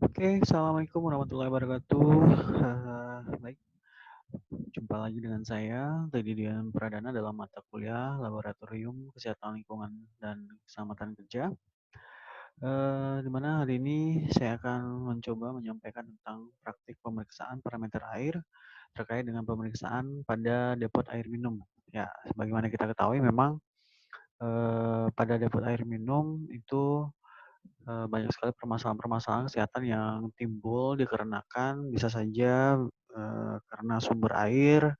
Oke, assalamualaikum warahmatullahi wabarakatuh. Baik, jumpa lagi dengan saya, Teddy Dian Pradana dalam mata kuliah Laboratorium Kesehatan Lingkungan dan Keselamatan Kerja. Di mana hari ini saya akan mencoba menyampaikan tentang praktik pemeriksaan parameter air terkait dengan pemeriksaan pada depot air minum. Ya, sebagaimana kita ketahui memang pada depot air minum itu banyak sekali permasalahan-permasalahan kesehatan yang timbul dikarenakan bisa saja karena sumber air,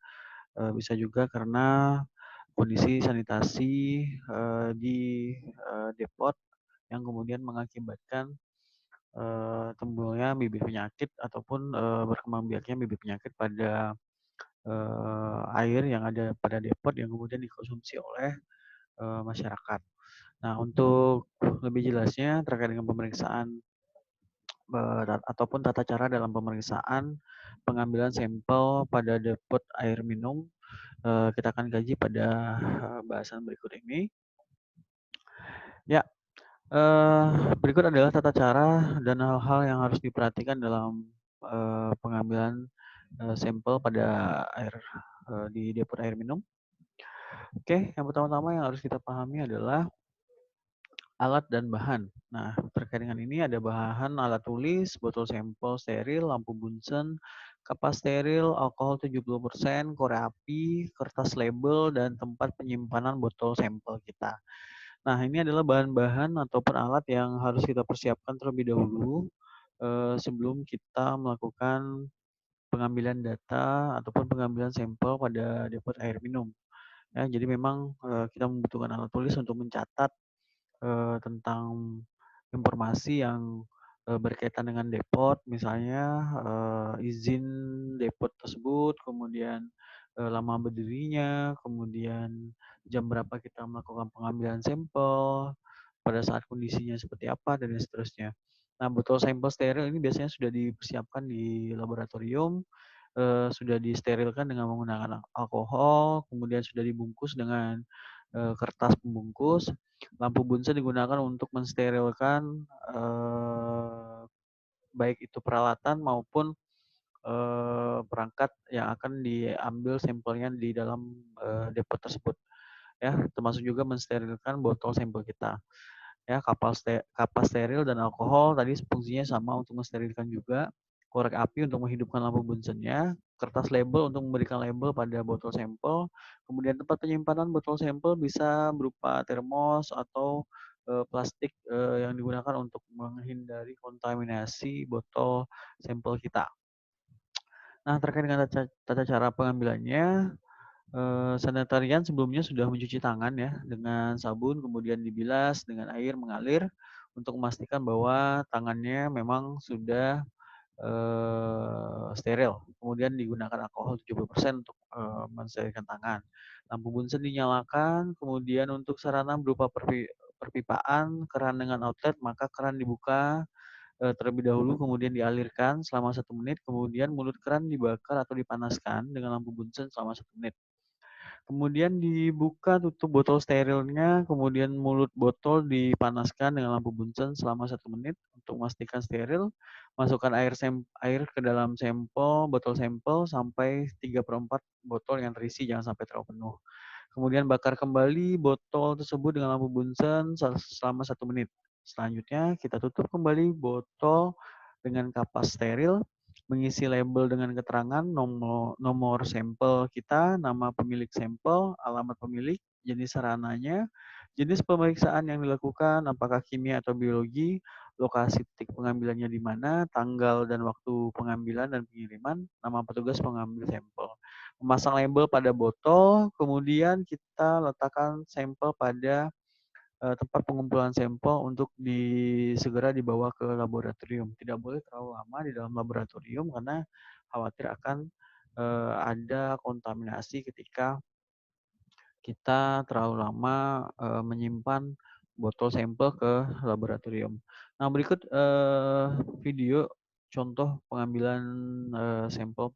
bisa juga karena kondisi sanitasi di depot yang kemudian mengakibatkan timbulnya bibit penyakit ataupun berkembang biaknya bibit penyakit pada air yang ada pada depot yang kemudian dikonsumsi oleh masyarakat. Nah, untuk lebih jelasnya terkait dengan pemeriksaan ataupun tata cara dalam pemeriksaan pengambilan sampel pada depot air minum, kita akan kaji pada bahasan berikut ini. Ya, berikut adalah tata cara dan hal-hal yang harus diperhatikan dalam pengambilan sampel pada air di depot air minum. Oke, yang pertama-tama yang harus kita pahami adalah alat dan bahan. Nah, terkait dengan ini ada bahan alat tulis, botol sampel steril, lampu bunsen, kapas steril, alkohol 70%, korek api, kertas label, dan tempat penyimpanan botol sampel kita. Nah, ini adalah bahan-bahan ataupun alat yang harus kita persiapkan terlebih dahulu sebelum kita melakukan pengambilan data ataupun pengambilan sampel pada depot air minum. Ya, jadi memang kita membutuhkan alat tulis untuk mencatat tentang informasi yang berkaitan dengan depot, misalnya izin depot tersebut, kemudian lama berdirinya, kemudian jam berapa kita melakukan pengambilan sampel, pada saat kondisinya seperti apa, dan seterusnya. Nah, botol sampel steril ini biasanya sudah dipersiapkan di laboratorium, sudah disterilkan dengan menggunakan alkohol, kemudian sudah dibungkus dengan kertas pembungkus. Lampu bunsen digunakan untuk mensterilkan baik itu peralatan maupun perangkat yang akan diambil sampelnya di dalam depot tersebut. Ya, termasuk juga mensterilkan botol sampel kita. Ya, kapas steril dan alkohol tadi fungsinya sama untuk mensterilkan juga. Korek api untuk menghidupkan lampu bunsennya, kertas label untuk memberikan label pada botol sampel, kemudian tempat penyimpanan botol sampel bisa berupa termos atau plastik yang digunakan untuk menghindari kontaminasi botol sampel kita. Nah, terkait dengan tata cara pengambilannya, sanitarian sebelumnya sudah mencuci tangan ya dengan sabun, kemudian dibilas dengan air mengalir untuk memastikan bahwa tangannya memang sudah steril. Kemudian digunakan alkohol 70% untuk mensterilkan tangan. Lampu bunsen dinyalakan, kemudian untuk sarana berupa perpipaan, keran dengan outlet, maka keran dibuka terlebih dahulu, kemudian dialirkan selama 1 menit, kemudian mulut keran dibakar atau dipanaskan dengan lampu bunsen selama 1 menit. Kemudian dibuka tutup botol sterilnya, kemudian mulut botol dipanaskan dengan lampu bunsen selama 1 menit untuk memastikan steril. Masukkan air ke dalam botol sampel sampai 3/4 botol yang terisi, jangan sampai terlalu penuh. Kemudian bakar kembali botol tersebut dengan lampu bunsen selama 1 menit. Selanjutnya kita tutup kembali botol dengan kapas steril, mengisi label dengan keterangan nomor sampel kita, nama pemilik sampel, alamat pemilik, jenis sarananya, jenis pemeriksaan yang dilakukan, apakah kimia atau biologi, lokasi titik pengambilannya di mana, tanggal dan waktu pengambilan dan pengiriman, nama petugas pengambil sampel. Memasang label pada botol, kemudian kita letakkan sampel pada tempat pengumpulan sampel untuk segera dibawa ke laboratorium. Tidak boleh terlalu lama di dalam laboratorium karena khawatir akan ada kontaminasi ketika kita terlalu lama menyimpan botol sampel ke laboratorium. Nah, berikut video contoh pengambilan sampel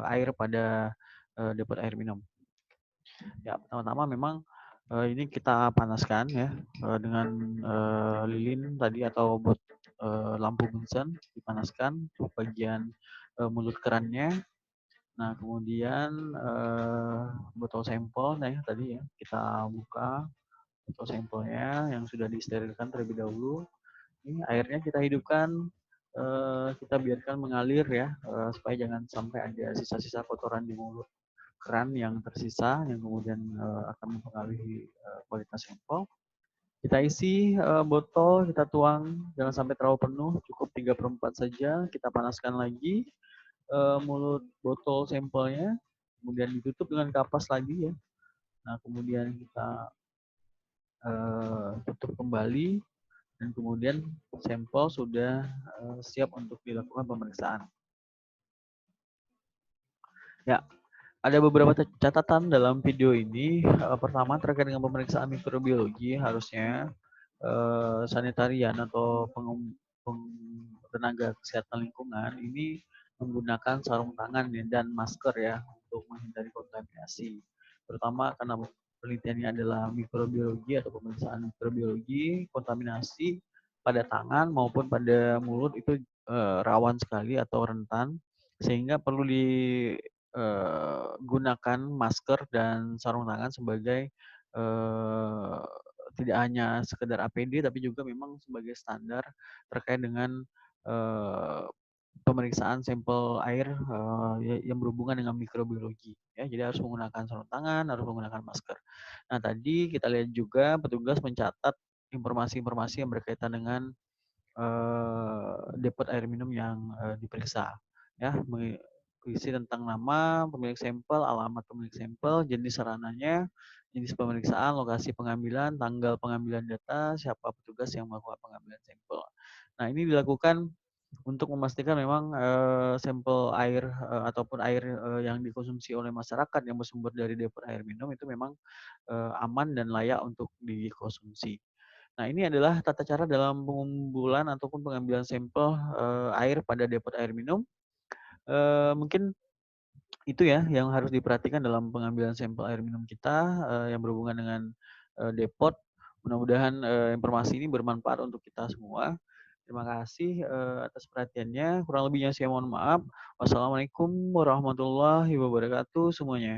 air pada depot air minum. Ya, pertama-tama memang ini kita panaskan ya dengan lilin tadi atau lampu bunsen dipanaskan untuk bagian mulut kerannya. Nah, kemudian botol sampel, nah ya tadi ya kita buka botol sampelnya yang sudah disterilkan terlebih dahulu. Ini airnya kita hidupkan, kita biarkan mengalir ya, supaya jangan sampai ada sisa-sisa kotoran di mulut keran yang tersisa yang kemudian akan mempengaruhi kualitas sampel. Kita isi botol, kita tuang, jangan sampai terlalu penuh, cukup 3/4 saja. Kita panaskan lagi mulut botol sampelnya, kemudian ditutup dengan kapas lagi ya. Nah, kemudian kita tutup kembali dan kemudian sampel sudah siap untuk dilakukan pemeriksaan. Ya, ada beberapa catatan dalam video ini. Pertama, terkait dengan pemeriksaan mikrobiologi, harusnya sanitarian atau tenaga kesehatan lingkungan ini menggunakan sarung tangan dan masker ya untuk menghindari kontaminasi. Terutama karena penelitiannya adalah mikrobiologi atau pemeriksaan mikrobiologi, kontaminasi pada tangan maupun pada mulut itu rawan sekali atau rentan, sehingga perlu digunakan masker dan sarung tangan sebagai tidak hanya sekedar APD tapi juga memang sebagai standar terkait dengan pemeriksaan sampel air yang berhubungan dengan mikrobiologi ya. Jadi harus menggunakan sarung tangan, harus menggunakan masker. Nah, tadi kita lihat juga petugas mencatat informasi-informasi yang berkaitan dengan depot air minum yang diperiksa ya, berisi tentang nama pemilik sampel, alamat pemilik sampel, jenis sarananya, jenis pemeriksaan, lokasi pengambilan, tanggal pengambilan data, siapa petugas yang melakukan pengambilan sampel. Nah, ini dilakukan untuk memastikan memang sampel air ataupun air yang dikonsumsi oleh masyarakat yang bersumber dari depot air minum itu memang aman dan layak untuk dikonsumsi. Nah, ini adalah tata cara dalam pengumpulan ataupun pengambilan sampel air pada depot air minum. Mungkin itu ya yang harus diperhatikan dalam pengambilan sampel air minum kita yang berhubungan dengan depot. Mudah-mudahan informasi ini bermanfaat untuk kita semua. Terima kasih atas perhatiannya. Kurang lebihnya saya mohon maaf. Wassalamualaikum warahmatullahi wabarakatuh semuanya.